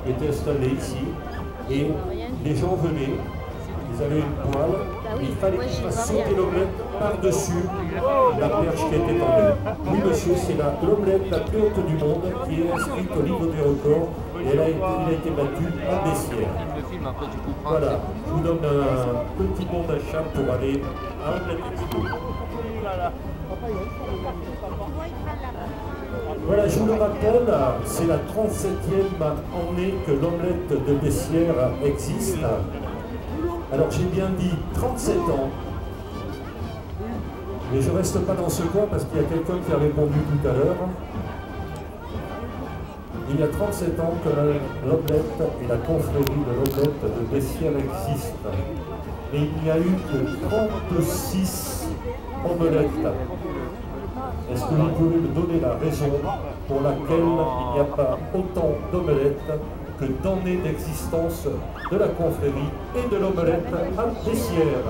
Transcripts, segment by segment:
était installé ici et les gens venaient, ils avaient une poêle, il fallait qu'ils fassent sauter l'omelette par-dessus la perche qui était tendue. Oui monsieur, c'est l'omelette la plus haute du monde qui est inscrite au livre des records et il a été battu à Bessières. Voilà, je vous donne un petit bon d'achat pour aller à Omelette Expo. Voilà, je vous le rappelle, c'est la 37e année que l'omelette de Bessières existe. Alors j'ai bien dit 37 ans, mais je ne reste pas dans ce coin parce qu'il y a quelqu'un qui a répondu tout à l'heure. Il y a 37 ans que l'omelette et la confrérie de l'omelette de Bessières existent. Et il n'y a eu que 36 omelettes. Est-ce que vous pouvez me donner la raison pour laquelle il n'y a pas autant d'omelettes que d'années d'existence de la confrérie et de l'omelette à Bessières?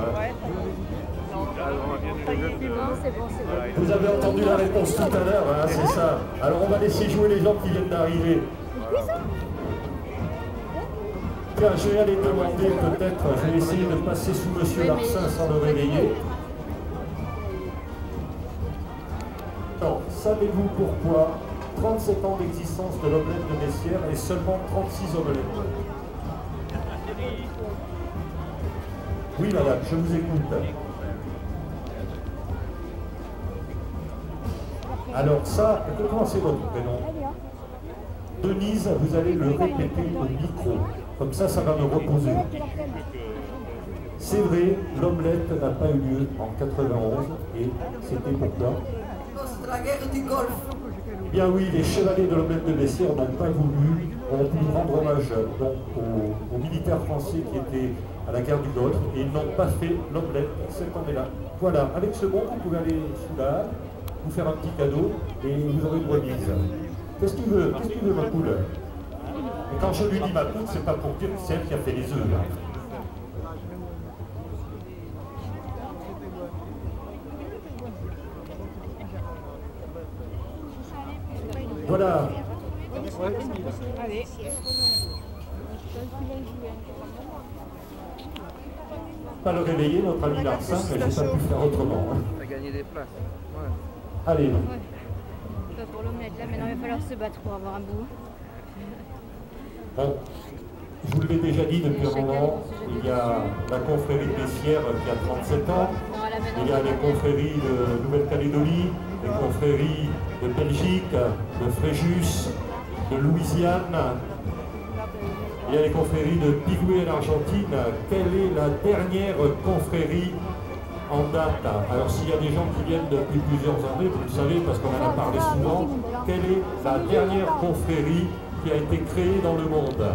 Vous avez entendu la réponse tout à l'heure, hein, c'est ça. Alors on va laisser jouer les gens qui viennent d'arriver. Tiens, je vais aller demander peut-être, je vais essayer de passer sous Monsieur Larsin sans le réveiller. Alors, savez-vous pourquoi 37 ans d'existence de l'omelette de Bessières et seulement 36 omelettes? Oui madame, je vous écoute. Alors ça, comment c'est votre prénom? Denise, vous allez le répéter au micro. Comme ça, ça va me reposer. C'est vrai, l'omelette n'a pas eu lieu en 91 et c'était pourquoi? La guerre du Golfe. Bien oui, les chevaliers de l'omelette de Bessières n'ont pas voulu, ont pu rendre hommage donc, aux militaires français qui étaient à la guerre du Golfe et ils n'ont pas fait l'omelette cette année-là. Voilà, avec ce bon, vous pouvez aller sous la halle, vous faire un petit cadeau et vous aurez une remise. Qu'est-ce qu'il veut? Qu'est-ce qu'il veut ma poule? Et quand je lui dis ma poule, c'est pas pour dire que c'est elle qui a fait les œufs. Là. Voilà. Allez. Pas le réveiller, notre ami Larsin, mais j'ai pas pu faire autrement. On a gagné des places. Ouais. Allez. Ouais. Pas pour l'omelette là, maintenant il va falloir se battre pour avoir un bout. Bon, je vous l'ai déjà dit depuis un moment, il y a la confrérie de Bessières qui a 37 ans, il y a les confréries de Nouvelle-Calédonie, les confréries de Belgique, de Fréjus, de Louisiane, il y a les confréries de Pigoué en Argentine. Quelle est la dernière confrérie en date? Alors s'il y a des gens qui viennent depuis plusieurs années, vous le savez parce qu'on en a parlé souvent, quelle est la dernière confrérie qui a été créée dans le monde?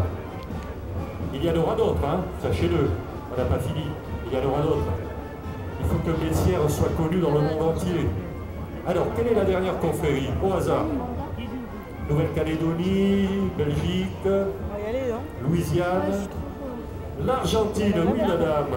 Il y en aura d'autres, hein, sachez-le, on n'a pas fini, il y en aura d'autres. Il faut que Bessières soit connue dans le monde entier. Alors, quelle est la dernière confrérie? Au hasard. Nouvelle-Calédonie, Belgique, Louisiane, l'Argentine, oui madame.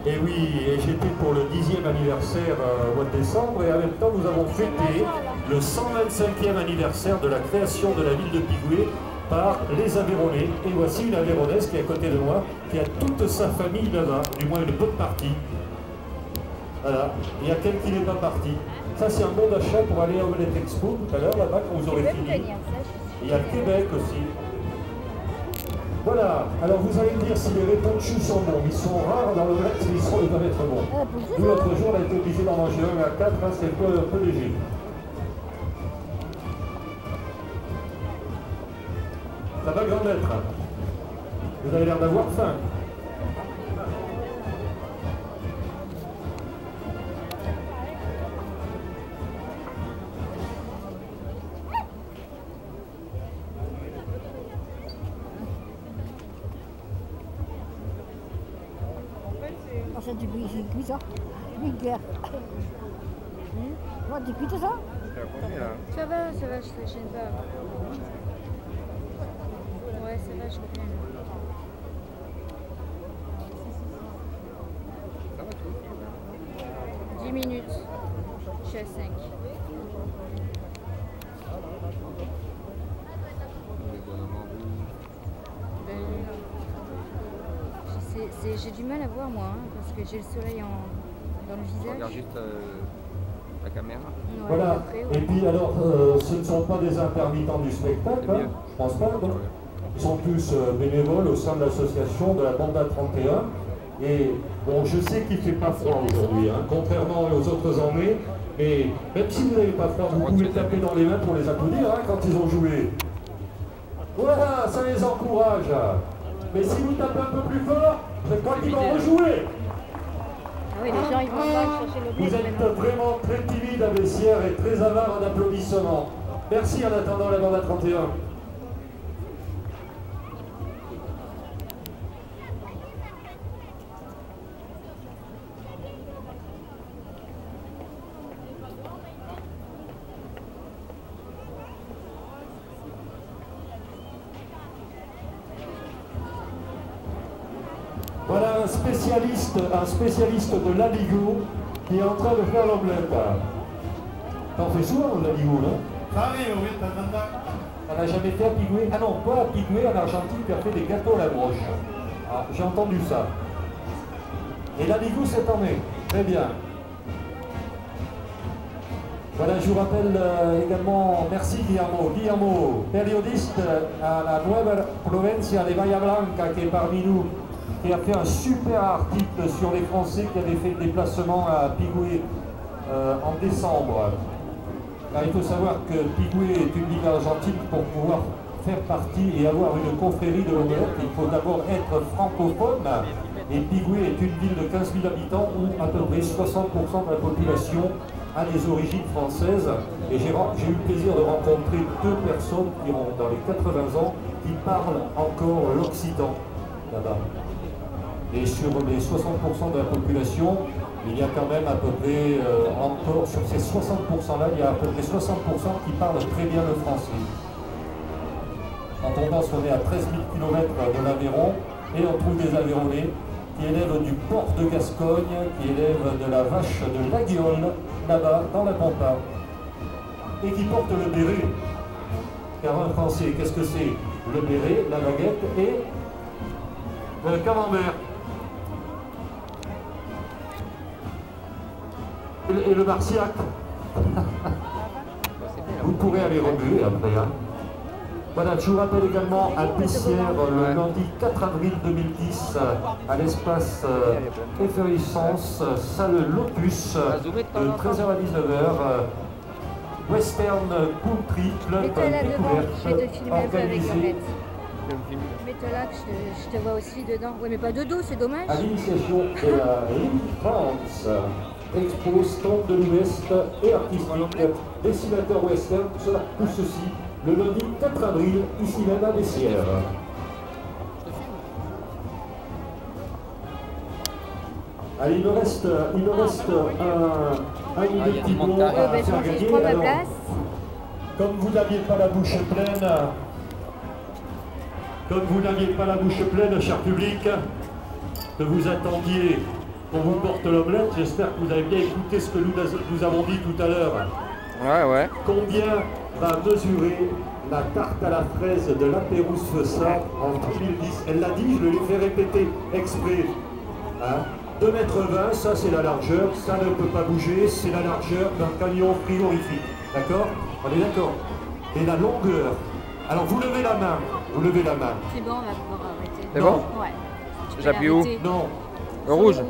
Et oui, et j'étais pour le 10e anniversaire au mois de décembre et en même temps nous avons fêté le 125e anniversaire de la création de la ville de Pigoué par les Aveyronais. Et voici une Aveyronnaise qui est à côté de moi, qui a toute sa famille là-bas, du moins une bonne partie. Voilà, il y a quelqu'un qui n'est pas parti. Ça c'est un bon d'achat pour aller à Omelette Expo tout à l'heure, là-bas, quand vous aurez fini. Il y a le Québec aussi. Voilà, alors vous allez me dire si les répons de choux sont bons. Ils sont rares dans l'omelette, mais ils doivent être bons. Nous, l'autre jour, on a été obligé d'en manger un à 4, hein, c'est un peu léger. Ça va grand être. Vous avez l'air d'avoir faim. C'est du cuit ça. Du guerre. Moi, tu cuis ça? Ça va, je ne gêne pas. Ouais, ça va, je reviens. 10 minutes. Je suis à 5. J'ai du mal à voir moi, hein, parce que j'ai le soleil dans le visage. Regarde juste la caméra. Ouais, Voilà. après, ouais. Et puis alors, ce ne sont pas des intermittents du spectacle, C'est hein, mieux. je pense pas. Donc, ils sont tous bénévoles au sein de l'association de la Banda 31. Et bon, je sais qu'il ne fait pas froid aujourd'hui, hein, contrairement aux autres années. Mais même si vous n'avez pas froid, vous pouvez taper dans les mains pour les applaudir hein, quand ils ont joué. Voilà, ça les encourage. Mais si vous tapez un peu plus fort, je crois qu'ils vont rejouer. Ah oui, les gens ils vont pas chercher le Vous êtes vraiment très timide à Bessières et très avare en applaudissements. Merci en attendant la Banda 31. Voilà un spécialiste de l'aligot qui est en train de faire l'omelette. T'en fais souvent l'aligot, non? Ça arrive, oui, de temps en temps. On n'a jamais fait à Pigoué? Ah non, pas à Pigoué, en Argentine, qui a fait des gâteaux à la broche. Ah, j'ai entendu ça. Et l'aligot cette année, très bien. Voilà, je vous rappelle également, merci Guillermo. Guillermo, périodiste à la Nueva Provincia de Bahía Blanca, qui est parmi nous, qui a fait un super article sur les Français qui avaient fait le déplacement à Pigoué en décembre. Car il faut savoir que Pigoué est une ville argentine. Pour pouvoir faire partie et avoir une confrérie de l'omelette, il faut d'abord être francophone. Et Pigoué est une ville de 15 000 habitants où à peu près 60% de la population a des origines françaises. Et j'ai eu le plaisir de rencontrer deux personnes qui ont dans les 80 ans qui parlent encore l'occitan là-bas. Et sur les 60% de la population, il y a quand même à peu près, encore sur ces 60%-là, il y a à peu près 60% qui parlent très bien le français. En tendance, on est à 13 000 km de l'Aveyron et on trouve des Aveyronnais qui élèvent du porc de Gascogne, qui élèvent de la vache de l'Aguiole, là-bas, dans la Pampa, et qui portent le béret. Car un Français, qu'est-ce que c'est? Le béret, la baguette et le camembert. Et le marciac. Vous pourrez aller remuer après. Hein. Voilà, je vous rappelle également à Bessières, le lundi 4 avril 2010, à l'espace Effervescence, salle Lotus, de 13h à 19h, Western Country Club Mets-toi là devant, je vais te filmer un peu avec l'omelette. Mets-toi là, que je te vois aussi dedans. Oui, mais pas de dos, c'est dommage. À l'initiation de la France. Expo, stand de l'Ouest et artistique, dessinateur western, tout ceci le lundi 4 avril, ici même à Bessières. Allez, il me reste un ou deux petits mots à faire gagner. Je prends ma Alors, place. comme vous n'aviez pas la bouche pleine, cher public, que vous attendiez qu'on vous porte l'omelette, j'espère que vous avez bien écouté ce que nous avons dit tout à l'heure. Ouais. Combien va mesurer la tarte à la fraise de la Pérouse Feussat en 2010? Elle l'a dit, je le lui fais répéter exprès. Hein? 2,20 m, ça c'est la largeur, ça ne peut pas bouger, c'est la largeur d'un camion frigorifique. D'accord? On est d'accord? Et la longueur. Alors vous levez la main. C'est bon, on va pouvoir arrêter. C'est bon? Ouais. J'appuie où? Non. Le rouge.